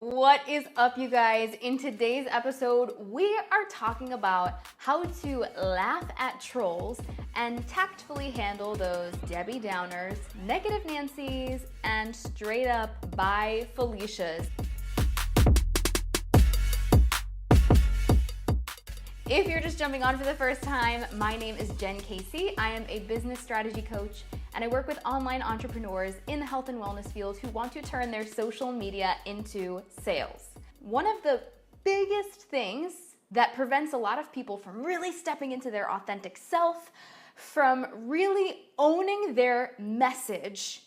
What is up, you guys? In today's episode, we are talking about how to laugh at trolls and tactfully handle those Debbie Downers, negative Nancys, and straight up bye Felicias. If you're just jumping on for the first time, my name is Jen Casey. I am a business strategy coach, and I work with online entrepreneurs in the health and wellness field who want to turn their social media into sales. One of the biggest things that prevents a lot of people from really stepping into their authentic self, from really owning their message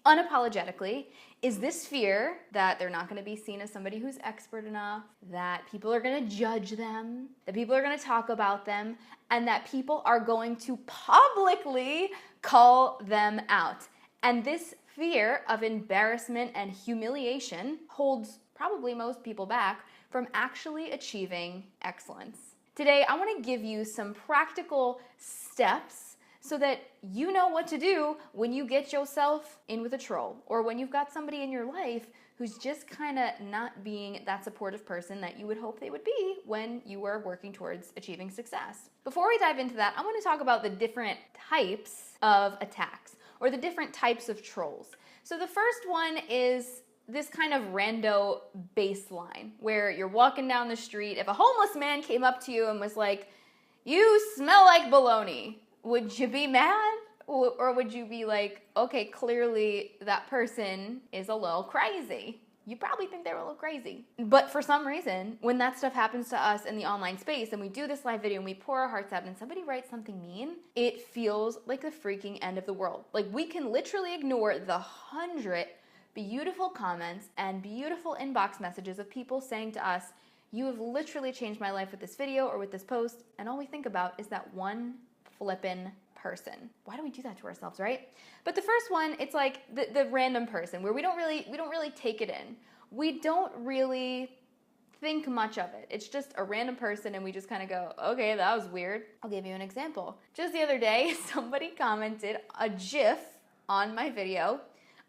unapologetically, is this fear that they're not going to be seen as somebody who's expert enough, that people are going to judge them, that people are going to talk about them, and that people are going to publicly call them out. And this fear of embarrassment and humiliation holds probably most people back from actually achieving excellence. Today, I want to give you some practical steps so that you know what to do when you get yourself in with a troll, or when you've got somebody in your life who's just kind of not being that supportive person that you would hope they would be when you were working towards achieving success. Before we dive into that, I want to talk about the different types of attacks, or the different types of trolls. So the first one is this kind of rando baseline, where you're walking down the street. If a homeless man came up to you and was like, "You smell like bologna," would you be mad? Or would you be like, okay, clearly that person is a little crazy. You probably think they're a little crazy. But for some reason, when that stuff happens to us in the online space and we do this live video and we pour our hearts out and somebody writes something mean, it feels like the freaking end of the world. Like, we can literally ignore the 100 beautiful comments and beautiful inbox messages of people saying to us, "You have literally changed my life with this video or with this post," and all we think about is that one flippin' person. Why do we do that to ourselves, right? But the first one, it's like the random person, where we don't really take it in. We don't really think much of it. It's just a random person and we just kind of go, okay, that was weird. I'll give you an example. Just the other day, somebody commented a GIF on my video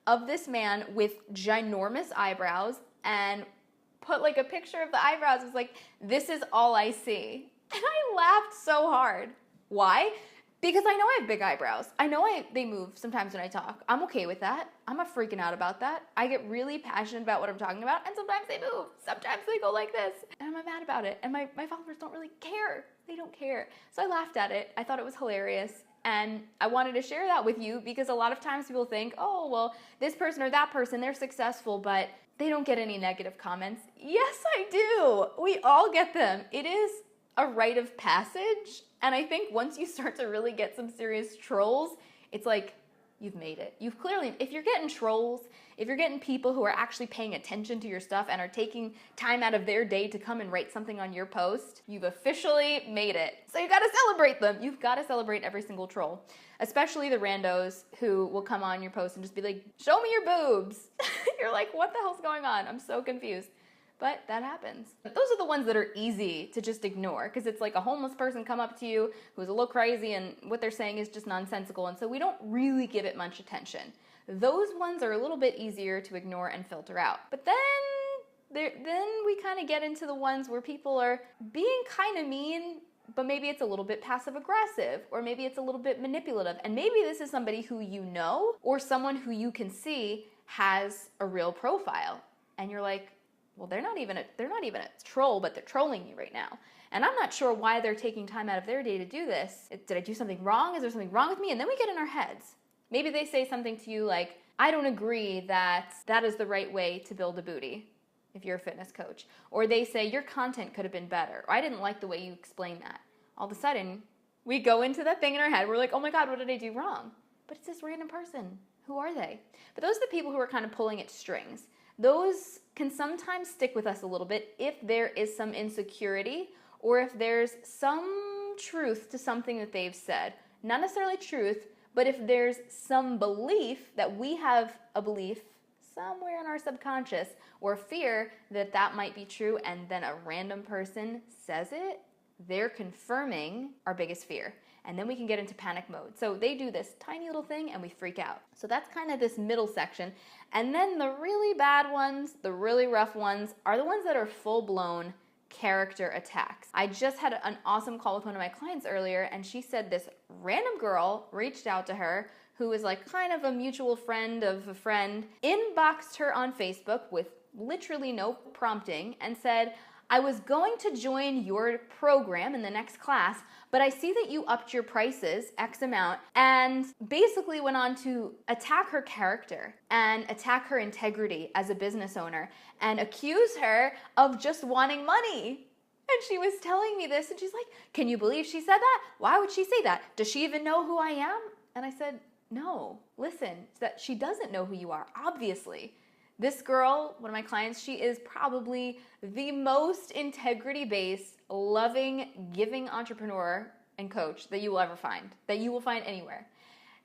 of this man with ginormous eyebrows and put like a picture of the eyebrows. It was like, "This is all I see." And I laughed so hard. Why? Because I know I have big eyebrows. I know they move sometimes when I talk. I'm okay with that. I'm not freaking out about that. I get really passionate about what I'm talking about, and sometimes they move. Sometimes they go like this, and I'm not mad about it. And my followers don't really care. They don't care. So I laughed at it. I thought it was hilarious, and I wanted to share that with you because a lot of times people think, oh, well, this person or that person, they're successful, but they don't get any negative comments. Yes, I do. We all get them. It is a rite of passage. And I think once you start to really get some serious trolls, it's like, you've made it. You've clearly, if you're getting trolls, if you're getting people who are actually paying attention to your stuff and are taking time out of their day to come and write something on your post, you've officially made it. So you gotta celebrate them. You've gotta celebrate every single troll, especially the randos who will come on your post and just be like, "Show me your boobs." You're like, what the hell's going on? I'm so confused. But that happens. Those are the ones that are easy to just ignore, because it's like a homeless person come up to you who's a little crazy and what they're saying is just nonsensical, and so we don't really give it much attention. Those ones are a little bit easier to ignore and filter out. But then we kind of get into the ones where people are being kind of mean, but maybe it's a little bit passive aggressive, or maybe it's a little bit manipulative, and maybe this is somebody who you know, or someone who you can see has a real profile, and you're like, well, they're not even a troll, but they're trolling you right now. And I'm not sure why they're taking time out of their day to do this. Did I do something wrong? Is there something wrong with me? And then we get in our heads. Maybe they say something to you like, "I don't agree that is the right way to build a booty," if you're a fitness coach. Or they say, "Your content could have been better," or "I didn't like the way you explained that." All of a sudden, we go into that thing in our head. We're like, oh my God, what did I do wrong? But it's this random person. Who are they? But those are the people who are kind of pulling at strings. Those can sometimes stick with us a little bit if there is some insecurity, or if there's some truth to something that they've said. Not necessarily truth, but if there's some belief that we have a belief somewhere in our subconscious, or fear that that might be true, and then a random person says it, they're confirming our biggest fear. and then we can get into panic mode. So they do this tiny little thing and we freak out. So that's kind of this middle section. And then the really bad ones, the really rough ones, are the ones that are full-blown character attacks. I just had an awesome call with one of my clients earlier, and she said this random girl reached out to her who is like kind of a mutual friend of a friend, inboxed her on Facebook with literally no prompting and said, I was going to join your program in the next class, but I see that you upped your prices X amount, and basically went on to attack her character and attack her integrity as a business owner and accuse her of just wanting money. And she was telling me this, and she's like, can you believe she said that? Why would she say that? Does she even know who I am? And I said, no, listen, that she doesn't know who you are, obviously. This girl, one of my clients, she is probably the most integrity-based, loving, giving entrepreneur and coach that you will ever find, that you will find anywhere.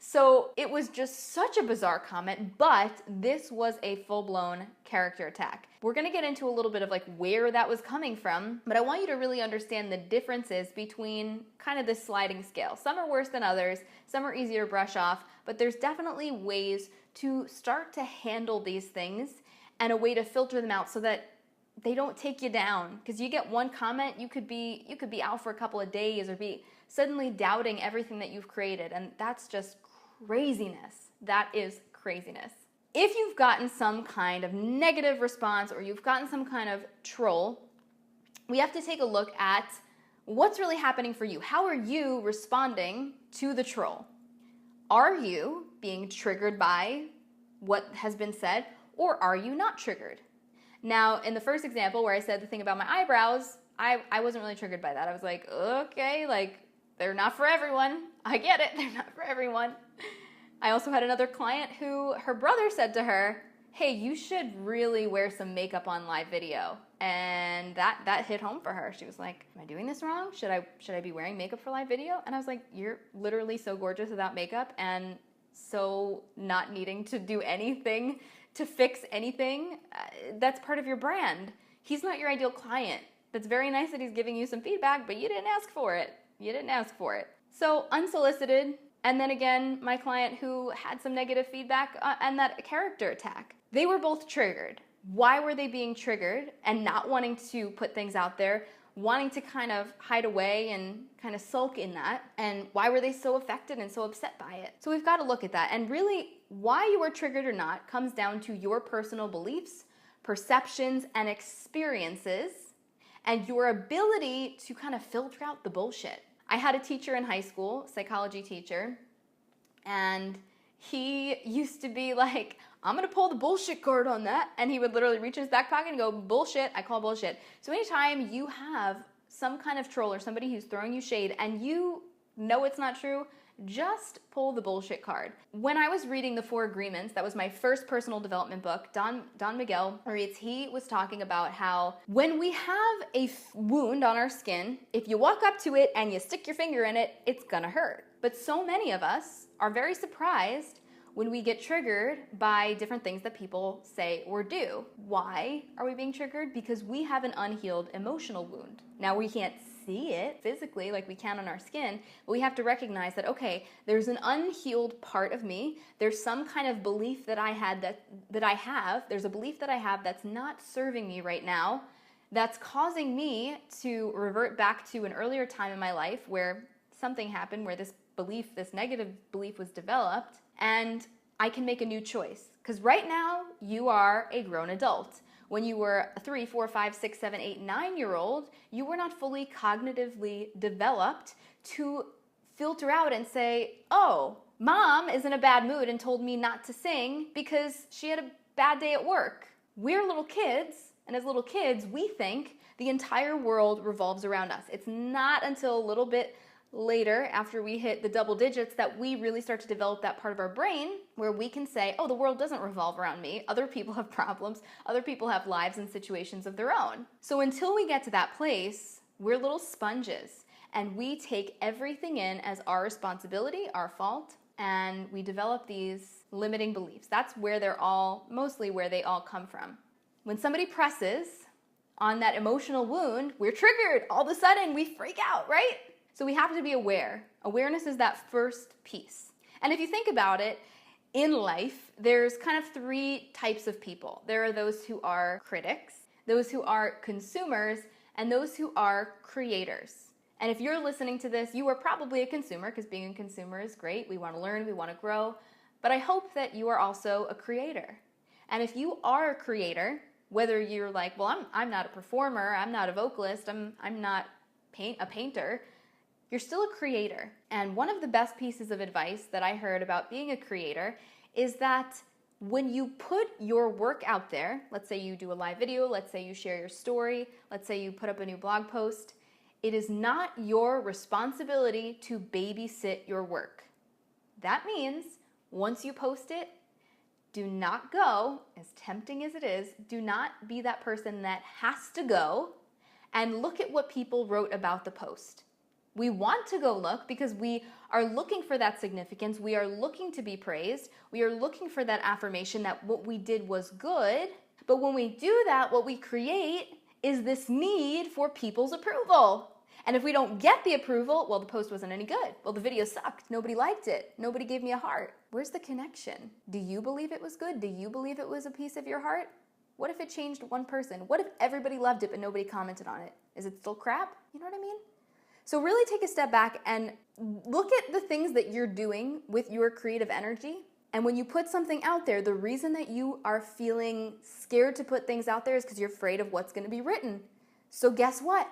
So it was just such a bizarre comment, but this was a full-blown character attack. We're gonna get into a little bit of like where that was coming from, but I want you to really understand the differences between kind of this sliding scale. Some are worse than others, some are easier to brush off, but there's definitely ways to start to handle these things and a way to filter them out so that they don't take you down. Because you get one comment, you could be out for a couple of days or be suddenly doubting everything that you've created, and that's just craziness. That is craziness. If you've gotten some kind of negative response or you've gotten some kind of troll, we have to take a look at what's really happening for you. How are you responding to the troll? Are you being triggered by what has been said, or are you not triggered? Now, in the first example where I said the thing about my eyebrows, I wasn't really triggered by that. I was like, okay, like, they're not for everyone. I get it, they're not for everyone. I also had another client who her brother said to her, hey, you should really wear some makeup on live video. And that hit home for her. She was like, am I doing this wrong? Should I be wearing makeup for live video? And I was like, you're literally so gorgeous without makeup and so not needing to do anything to fix anything. That's part of your brand. He's not your ideal client. That's very nice that he's giving you some feedback, but you didn't ask for it. You didn't ask for it. So unsolicited. And then again, my client who had some negative feedback and that character attack. They were both triggered. Why were they being triggered and not wanting to put things out there, wanting to kind of hide away and kind of sulk in that? And why were they so affected and so upset by it? So we've got to look at that. And really, why you were triggered or not comes down to your personal beliefs, perceptions, and experiences, and your ability to kind of filter out the bullshit. I had a teacher in high school, psychology teacher, and he used to be like, I'm going to pull the bullshit card on that. And he would literally reach in his back pocket and go, bullshit, I call bullshit. So anytime you have some kind of troll or somebody who's throwing you shade and you know it's not true, just pull the bullshit card. When I was reading The 4 Agreements, that was my first personal development book, Don Miguel reads, he was talking about how when we have a wound on our skin, if you walk up to it and you stick your finger in it, it's gonna hurt. But so many of us are very surprised when we get triggered by different things that people say or do. Why are we being triggered? Because we have an unhealed emotional wound. Now, we can't see it physically like we can on our skin, but we have to recognize that, okay, there's an unhealed part of me. There's some kind of belief that I had that I have. There's a belief that I have that's not serving me right now, that's causing me to revert back to an earlier time in my life where something happened, where this belief, this negative belief was developed, and I can make a new choice. Because right now, you are a grown adult. When you were a 3, 4, 5, 6, 7, 8, 9-year-old, you were not fully cognitively developed to filter out and say, oh, mom is in a bad mood and told me not to sing because she had a bad day at work. We're little kids, and as little kids, we think the entire world revolves around us. It's not until a little bit later, after we hit the double digits, that we really start to develop that part of our brain where we can say, oh, the world doesn't revolve around me. Other people have problems. Other people have lives and situations of their own. So until we get to that place, we're little sponges and we take everything in as our responsibility, our fault, and we develop these limiting beliefs. That's where mostly where they all come from. When somebody presses on that emotional wound, we're triggered. All of a sudden, we freak out, right? So we have to be aware Awareness is that first piece. And if you think about it, in life, there's kind of three types of people. There are those who are critics, those who are consumers, and those who are creators. And if you're listening to this, you are probably a consumer, because being a consumer is great. We want to learn, we want to grow. But I hope that you are also a creator. And if you are a creator, whether you're like, well, I'm not a performer, I'm not a vocalist, I'm not a painter, you're still a creator. And one of the best pieces of advice that I heard about being a creator is that when you put your work out there, let's say you do a live video, let's say you share your story, let's say you put up a new blog post, it is not your responsibility to babysit your work. That means once you post it, do not go, as tempting as it is, do not be that person that has to go and look at what people wrote about the post. We want to go look because we are looking for that significance. We are looking to be praised. We are looking for that affirmation that what we did was good. But when we do that, what we create is this need for people's approval. And if we don't get the approval, well, the post wasn't any good. Well, the video sucked. Nobody liked it. Nobody gave me a heart. Where's the connection? Do you believe it was good? Do you believe it was a piece of your heart? What if it changed one person? What if everybody loved it but nobody commented on it? Is it still crap? You know what I mean? So really take a step back and look at the things that you're doing with your creative energy. And when you put something out there, the reason that you are feeling scared to put things out there is because you're afraid of what's going to be written. So guess what?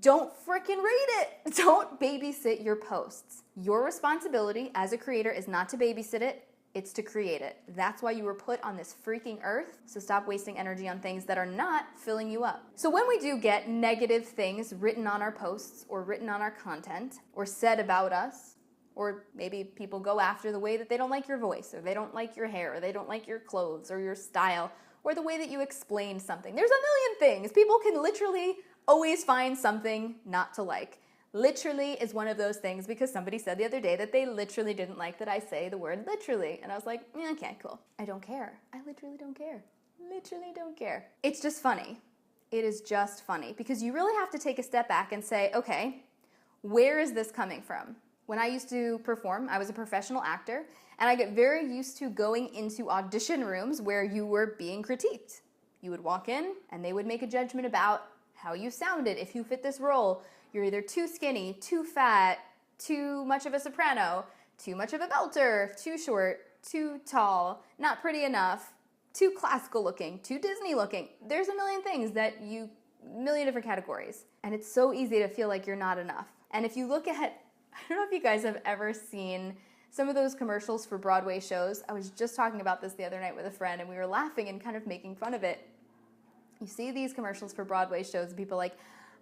Don't freaking read it. Don't babysit your posts. Your responsibility as a creator is not to babysit it. It's to create it. That's why you were put on this freaking earth. So stop wasting energy on things that are not filling you up. So when we do get negative things written on our posts or written on our content or said about us, or maybe people go after the way that they don't like your voice or they don't like your hair or they don't like your clothes or your style or the way that you explain something. There's a million things. People can literally always find something not to like. Literally is one of those things because somebody said the other day that they literally didn't like that I say the word literally. And I was like, okay, cool. I don't care. I literally don't care. Literally don't care. It's just funny. It is just funny because you really have to take a step back and say, okay, where is this coming from? When I used to perform, I was a professional actor, and I get very used to going into audition rooms where you were being critiqued. You would walk in and they would make a judgment about how you sounded, if you fit this role. You're either too skinny, too fat, too much of a soprano, too much of a belter, too short, too tall, not pretty enough, too classical looking, too Disney looking. There's a million things a million different categories. And it's so easy to feel like you're not enough. And if you look at, I don't know if you guys have ever seen some of those commercials for Broadway shows. I was just talking about this the other night with a friend and we were laughing and kind of making fun of it. You see these commercials for Broadway shows and people are like,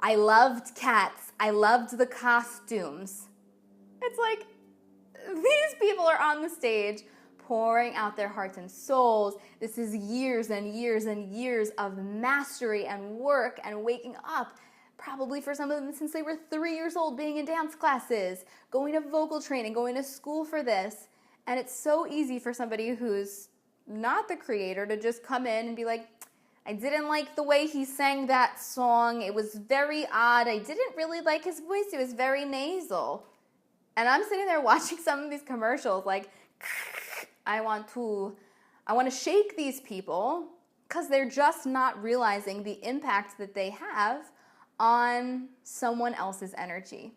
I loved Cats. I loved the costumes. It's like, these people are on the stage pouring out their hearts and souls. This is years and years and years of mastery and work and waking up, probably for some of them since they were 3 years old, being in dance classes, going to vocal training, going to school for this. And it's so easy for somebody who's not the creator to just come in and be like, I didn't like the way he sang that song. It was very odd. I didn't really like his voice. It was very nasal. And I'm sitting there watching some of these commercials like, I want to shake these people because they're just not realizing the impact that they have on someone else's energy.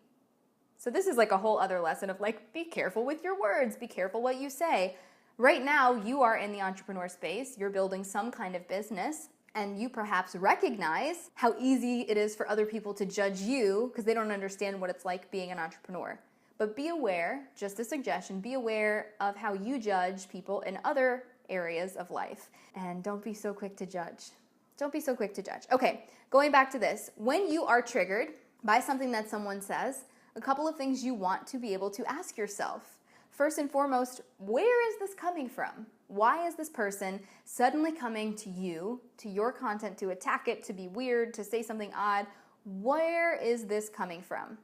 So this is like a whole other lesson of like, be careful with your words. Be careful what you say. Right now, you are in the entrepreneur space. You're building some kind of business. And you perhaps recognize how easy it is for other people to judge you because they don't understand what it's like being an entrepreneur. But be aware, just a suggestion, be aware of how you judge people in other areas of life. And don't be so quick to judge. Don't be so quick to judge. Okay, going back to this. When you are triggered by something that someone says, a couple of things you want to be able to ask yourself. First and foremost, where is this coming from? Why is this person suddenly coming to you, to your content, to attack it, to be weird, to say something odd? Where is this coming from?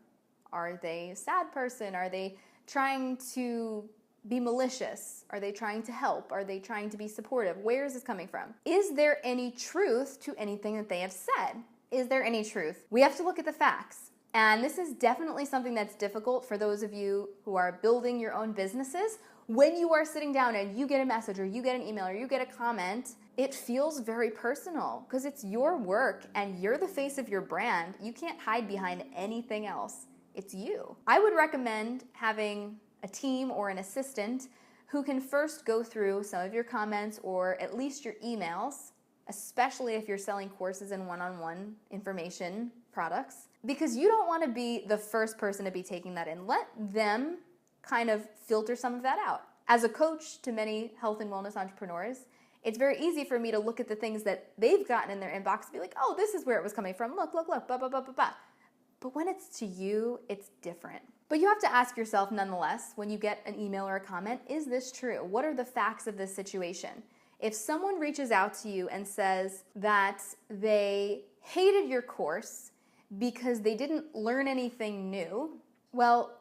Are they a sad person? Are they trying to be malicious? Are they trying to help? Are they trying to be supportive? Where is this coming from? Is there any truth to anything that they have said? Is there any truth? We have to look at the facts. And this is definitely something that's difficult for those of you who are building your own businesses. When you are sitting down and you get a message or you get an email or you get a comment, it feels very personal because it's your work and you're the face of your brand. You can't hide behind anything else. It's you. I would recommend having a team or an assistant who can first go through some of your comments or at least your emails, especially if you're selling courses and one-on-one information products, because you don't want to be the first person to be taking that in. Let them kind of filter some of that out. As a coach to many health and wellness entrepreneurs, it's very easy for me to look at the things that they've gotten in their inbox and be like, oh, this is where it was coming from. Look, blah, blah, blah, blah, blah, blah. But when it's to you, it's different. But you have to ask yourself nonetheless, when you get an email or a comment, is this true? What are the facts of this situation? If someone reaches out to you and says that they hated your course because they didn't learn anything new, well,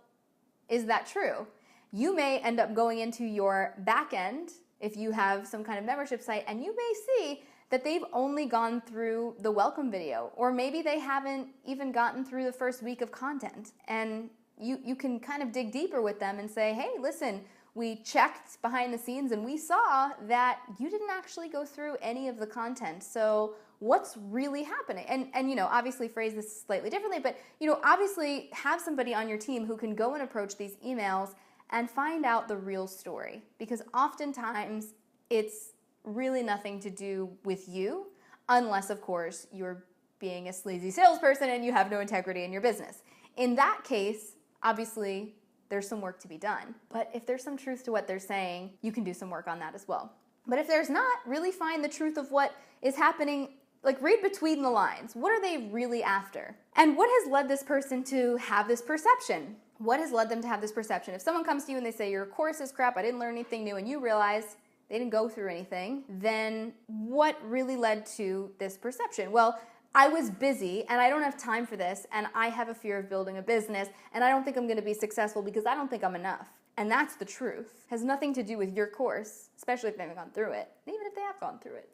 is that true? You may end up going into your back end if you have some kind of membership site, and you may see that they've only gone through the welcome video, or maybe they haven't even gotten through the first week of content. And you can kind of dig deeper with them and say, hey, listen, we checked behind the scenes and we saw that you didn't actually go through any of the content. So what's really happening? And obviously phrase this slightly differently, but obviously have somebody on your team who can go and approach these emails and find out the real story, because oftentimes it's really nothing to do with you, unless of course you're being a sleazy salesperson and you have no integrity in your business. In that case, obviously there's some work to be done. But if there's some truth to what they're saying, you can do some work on that as well. But if there's not, really find the truth of what is happening. Like, read between the lines. What are they really after? And what has led this person to have this perception? What has led them to have this perception? If someone comes to you and they say, your course is crap, I didn't learn anything new, and you realize they didn't go through anything, then what really led to this perception? Well, I was busy and I don't have time for this, and I have a fear of building a business, and I don't think I'm going to be successful because I don't think I'm enough. And that's the truth. It has nothing to do with your course, especially if they haven't gone through it. And even if they have gone through it,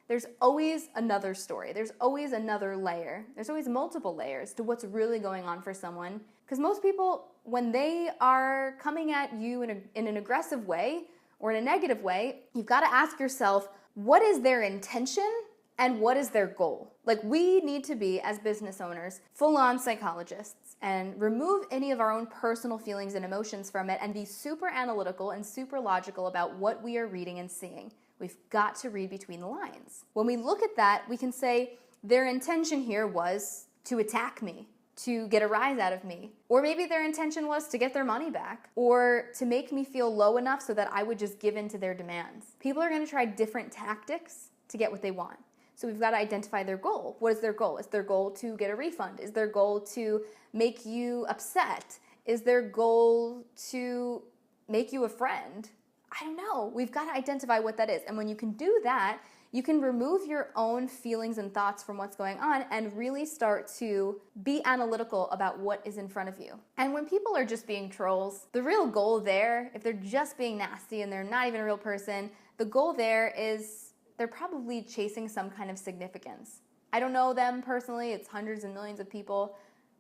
there's always another story. There's always another layer. There's always multiple layers to what's really going on for someone. Because most people, when they are coming at you in an aggressive way or in a negative way, you've got to ask yourself, what is their intention and what is their goal? Like, we need to be, as business owners, full-on psychologists and remove any of our own personal feelings and emotions from it and be super analytical and super logical about what we are reading and seeing. We've got to read between the lines. When we look at that, we can say their intention here was to attack me, to get a rise out of me. Or maybe their intention was to get their money back, or to make me feel low enough so that I would just give in to their demands. People are going to try different tactics to get what they want. So we've got to identify their goal. What is their goal? Is their goal to get a refund? Is their goal to make you upset? Is their goal to make you a friend? I don't know. We've got to identify what that is. And when you can do that, you can remove your own feelings and thoughts from what's going on and really start to be analytical about what is in front of you. And when people are just being trolls, the real goal there, if they're just being nasty and they're not even a real person, the goal there is they're probably chasing some kind of significance. I don't know them personally. It's hundreds and millions of people.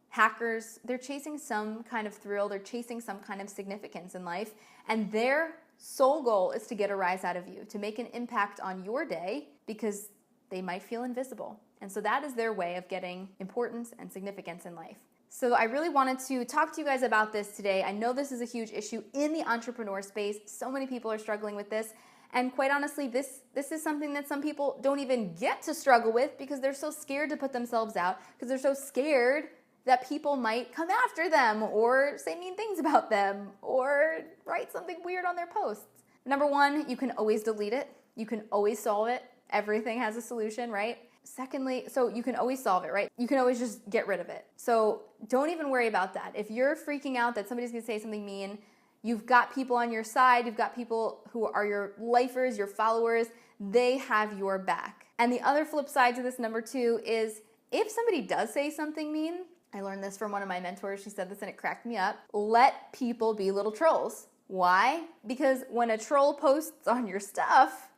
Hackers, they're chasing some kind of thrill. They're chasing some kind of significance in life. And their sole goal is to get a rise out of you, to make an impact on your day because they might feel invisible. And so that is their way of getting importance and significance in life. So I really wanted to talk to you guys about this today. I know this is a huge issue in the entrepreneur space. So many people are struggling with this. And quite honestly, this is something that some people don't even get to struggle with because they're so scared to put themselves out, because they're so scared that people might come after them or say mean things about them or write something weird on their posts. Number one, you can always delete it. You can always solve it. Everything has a solution, right? Secondly, so you can always solve it, right? You can always just get rid of it. So don't even worry about that. If you're freaking out that somebody's going to say something mean, you've got people on your side. You've got people who are your lifers, your followers. They have your back. And the other flip side to this, number two, is if somebody does say something mean, I learned this from one of my mentors. She said this and it cracked me up. Let people be little trolls. Why? Because when a troll posts on your stuff,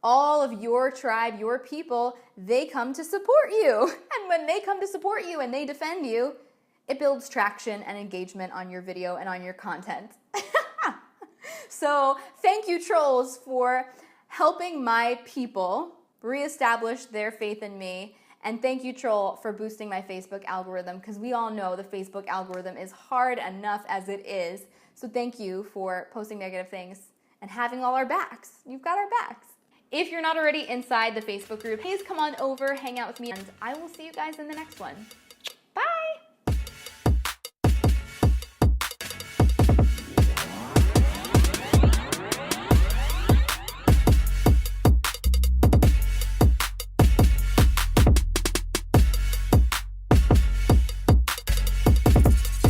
all of your tribe, your people, they come to support you. And when they come to support you and they defend you, it builds traction and engagement on your video and on your content. So thank you, trolls, for helping my people reestablish their faith in me. And thank you, troll, for boosting my Facebook algorithm, because we all know the Facebook algorithm is hard enough as it is. So thank you for posting negative things and having all our backs. You've got our backs. If you're not already inside the Facebook group, please come on over, hang out with me, and I will see you guys in the next one.